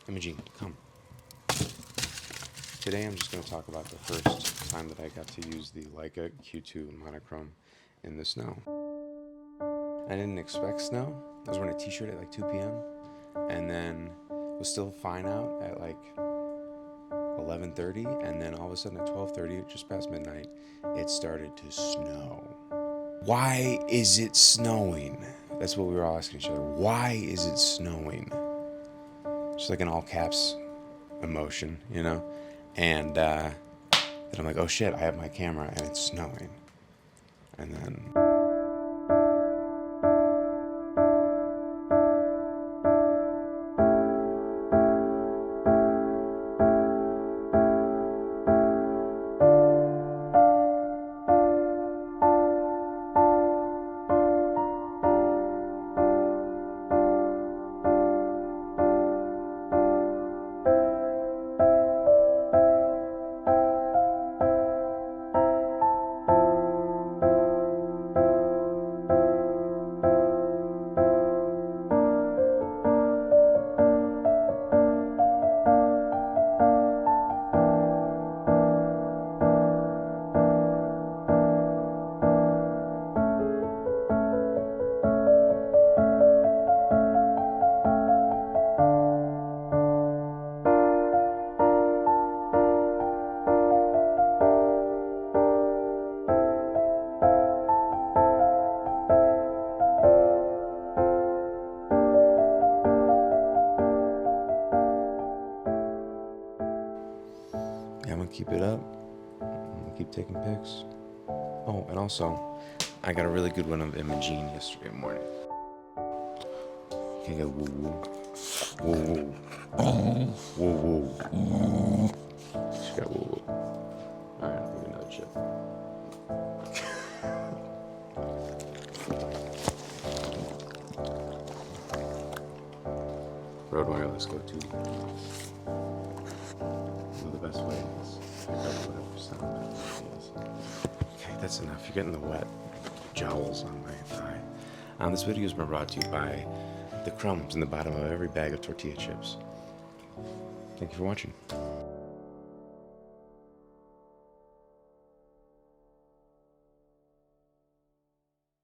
Imogene, come. Today I'm just going to talk about the first time that I got to use the Leica Q2 monochrome in the snow. I didn't expect snow. I was wearing a t-shirt at like 2 p.m. and then it was still fine out at like 11:30, and then all of a sudden at 12:30, just past midnight, it started to snow. Why is it snowing? That's what we were all asking each other. Why is it snowing? Just like an all caps emotion, you know? And then I'm like, oh shit, I have my camera and it's snowing. And then yeah, I'm gonna keep it up. I'm gonna keep taking pics. Oh, and also, I got a really good one of Imogene yesterday morning. Can you go woo woo? Woo woo. Woo woo. She got woo woo. Alright, I'll give you another chip. Road wireless go to the best way is pick up whatever sound it is. Okay, that's enough. You're getting the wet jowls on my thigh. This video has been brought to you by the crumbs in the bottom of every bag of tortilla chips. Thank you for watching.